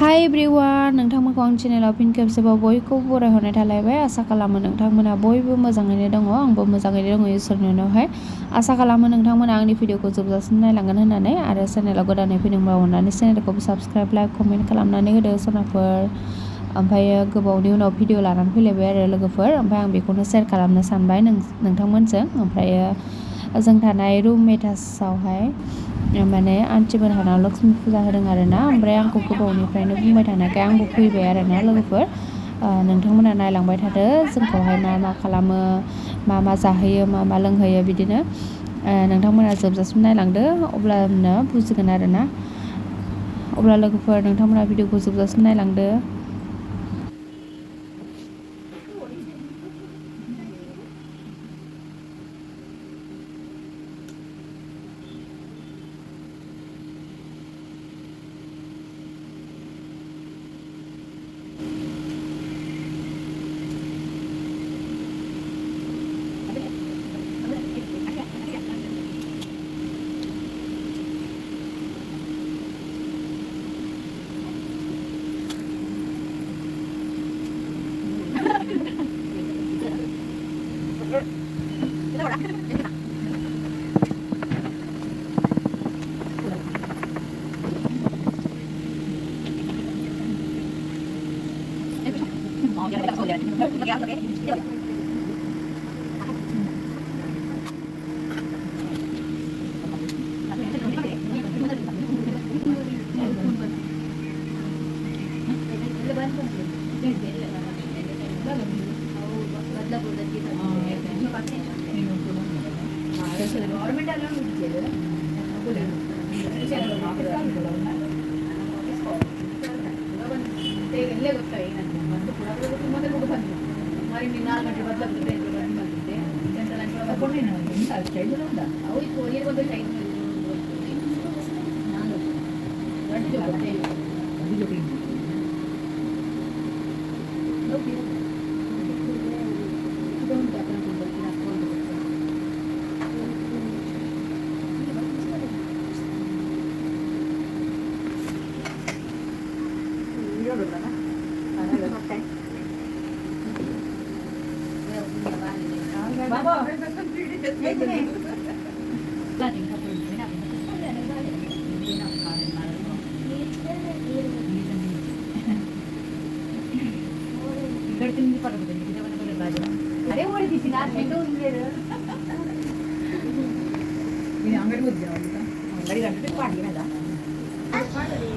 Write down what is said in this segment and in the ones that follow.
हाय एभ्रिवान, नोंथांमोनखौ आं चेनेलाव फिन खेबसेबाव बयखौबो बरायहरनाय थालायबाय। आसा खालामो नोंथांमोना बयबो मोजाङैनो दङ। आंबो मोजाङैनो दङ इसोरनि उनावहाय। आसा खालामो नोंथांमोना आंनि भिडिअखौ जोबजासिम नायलांगोन होननानै, आरो चेनेलाव गोदानै फैदोंबा अननानै चेनेलखौ साबस्क्राइब, लाइक, कमेन्ट खालामनानै होदो सोरबाफोर। ओमफ्रायो गोबावनि उनाव भिडिअ लानानै फैलायबाय आरो लोगोफोर। ओमफ्राय आं बेखौनो शेयार खालामनो सानबाय नोंथांमोनजों। ओमफ्रायो जों थानाय रुम मेटासआवहाय माने आन्टि मोनहानाव लक्ष्मि फुजा होदों आरोना। ओमफ्राय आंखौ गोबावनिफ्रायनो बुंबाय थानायखाय आंबो फैबाय आरोना लोगोफोर। नोंथांमोना नायलांबाय थादो जोंखौहाय मा खालामो, मा जाहोयो, मा लोंहोयो, बिदिनो नोंथांमोना जोबजासिम नायलांदो, अब्लानो बुजिगोन आरोना। अब्ला लोगोफोर नोंथांमोना भिडिअखौ जोबजासिम नायलांदो।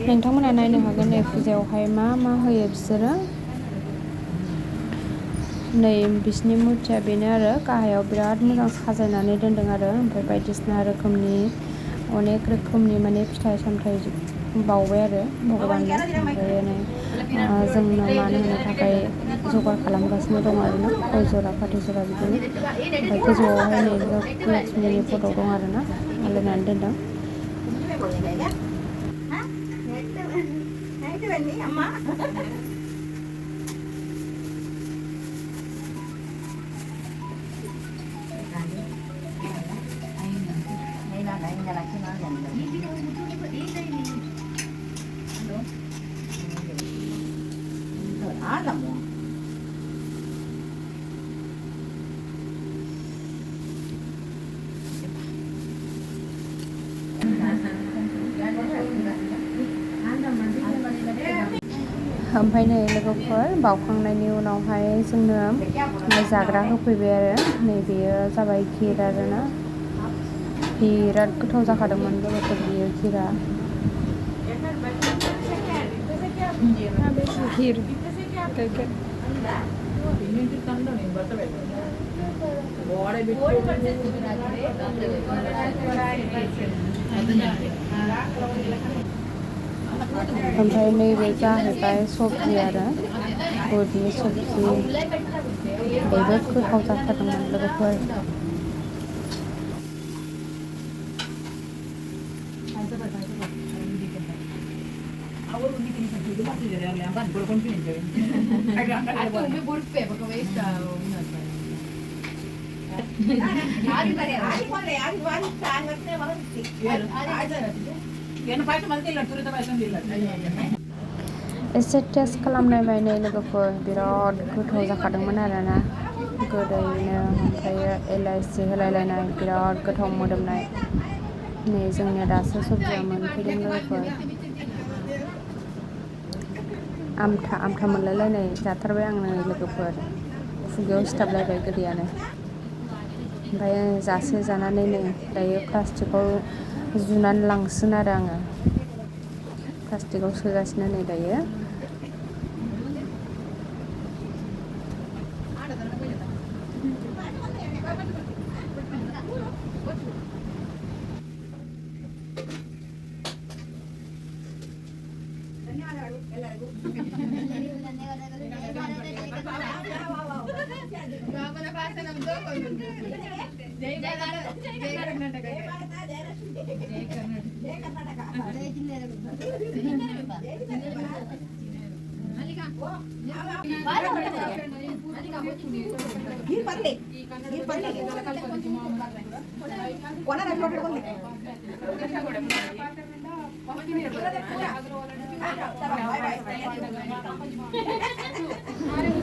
नोंथांमोना नायनो हागोन नै फुजायावहाय मा होयो बिसोरो। नै बिसिनि मुरथिया बेनो आरो, गाहायाव बिराद मोजां साजायनानै दोनदों आरो। ओमफ्राय बायदिसिना रोखोमनि अनेक रोखोमनि माने फिथाइ सामथाइ बावबाय आरो भगबाननो। ओमफ्राय नै जोंनो मान होनो थाखाय जगार खालामगासिनो दं आरोना, गय जरा फाथै जरा बिदिनो। ओमफ्राय गोजौआवहाय नै लक्ष्मिनि फट' दं आरोना, आलायनानै दोनदों। ओमफ्राय नै लोगोफोर बावखांनायनि उनावहाय जोंनो जाग्रा होफैबाय आरो। नै बेयो जाबाय खिर आरोना, बिराद गोथाव जाखादोंमोन लोगोफोर बियो खिरा। ओमफ्राय नैबे जाहैबाय सबजि आरो, बुटनि सबजि, बेबो गोथाव जाथारदोंमोन लोगोफोर। एसे टेस्ट खालामनायबाय नै लोगोफोर बिराद गोथाव जाखादोंमोन आरोना गोदैनो ओमफ्रायो एलाइसि होलायलायनाय बिराद गोथाव मोदोमनाय नै जोंनिया दासो सब्जिया मोनफैदों लोगोफोर आमथा आमथा मोनलायलायनाय जाथारबाय आं नै लोगोफोर खुगायाव सिथाबलायबाय गोदैयानो ओमफ्राय जासे जानानै नै दायो प्लास्टिकआव जुनानै लांसिगोन आरो आङो प्लास्टिकआव सोगासिनो नै दायो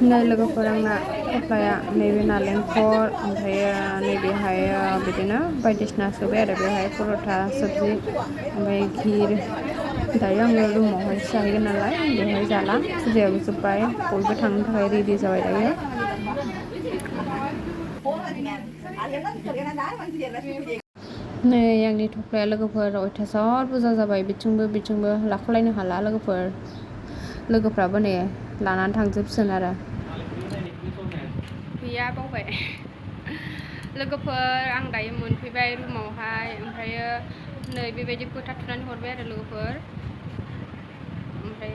नै लोगोफोर आंना थफ्लाया नैबे नालेंखर ओमफ्रायो नैबेहाय बिदिनो बायदिसिना सोबाय आरो बेहाय पर'था सब्जि ओमफ्राय घिर दायो आङो रुमावहाय जाहैगोन नालाय बेवहाय जाला फुजायाबो जोब्बाय बयबो थांनो थाखाय रेडि जाबाय दायो नै आंनि थफ्लाया लोगोफोर अयथासार बुरजा जाबाय बिथिंबो लाख'लायनो हाला लोगोफ्राबो नै लानानै थांजोबसिगोन आरो गैया बावबाय लोगोफोर आं दायो मोनफैबाय रुमावहाय ओमफ्रायो नै बेबायदि फोथा थुनानै हरबाय आरो लोगोफोर ओमफ्राय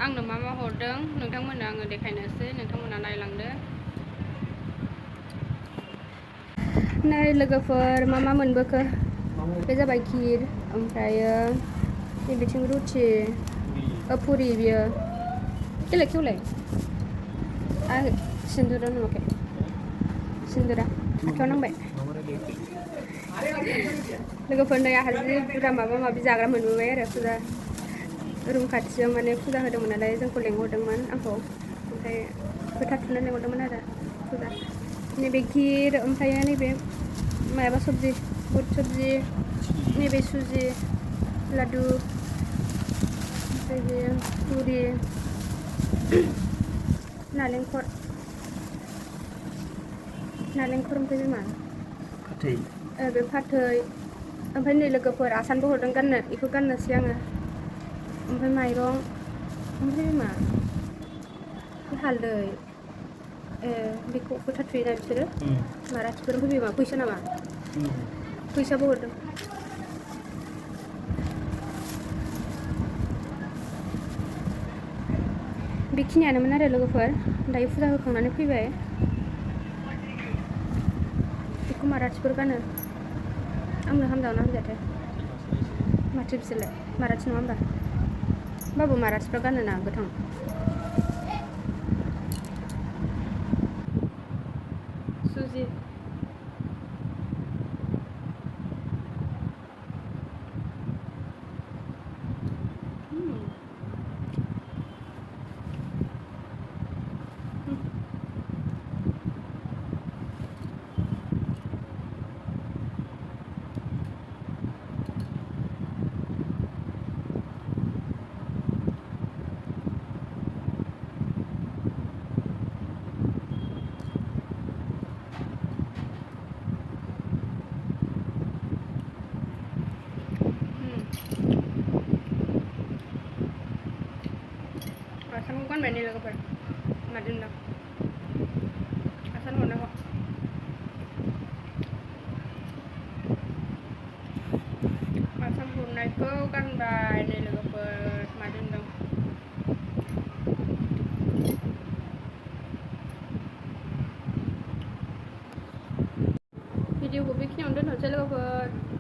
आंनो मा हरदों नोंथांमोननो आङो देखायनोसै नोंथांमोना नायलांदो नै लोगोफोर मा मोनबोखो बे जाबाय खिर ओमफ्रायो बेथिं रुटि पुरि बियो खेवलाय सिन्दुरा नुवाखै सिन्दुरा आखायाव नांबाय लोगोफोर नै आंहा जि बुरजा माबा माबि जाग्रा मोनबोबाय आरो फुजा रुम खाथियाव माने फुजा होदोंमोन नालाय जोंखौ लेंहरदोंमोन आंखौ ओमफ्राय फोथा थुनो लेंहरदोंमोन आरो फुजा नैबे खिर ओमफ्राय नैबे मायाबा सब्जि बुट सब्जि नैबे सुजि लादु ओमफ्राय बे पुरि नालेंखर ओमफ्राय बे मा फाथै बे फाथै ओमफ्राय नै लोगोफोर आसानबो हरदों गाननो बेखौ गाननोसै आङो ओमफ्राय माइरं ओमफ्राय मा बे हालदै बेखौ फोथा थुयोना बिसोरो माराथिफोर ओमफ्राय बे मा फैसा नामा फैसाबो हरदों बेखिनियानोमोन आरो लोगोफोर दायो फुजा होखांनानै फैबाय बेखौ माराथिफोर गानो आंनो हामजागोन ना हामजायाथाय माथो बिसोरलाय माराथि नङा होमबा होमबाबो माराथिफ्रा गानोना गोथां सुजि आसानखौ गानबाय नै लोगोफोर मादों दां आसान हरनायखौ आसान हरनायखौ गानबाय नै लोगोफोर मादों दां भिडिअखौ बेखिनियावनो दोनथ'नोसै लोगोफोर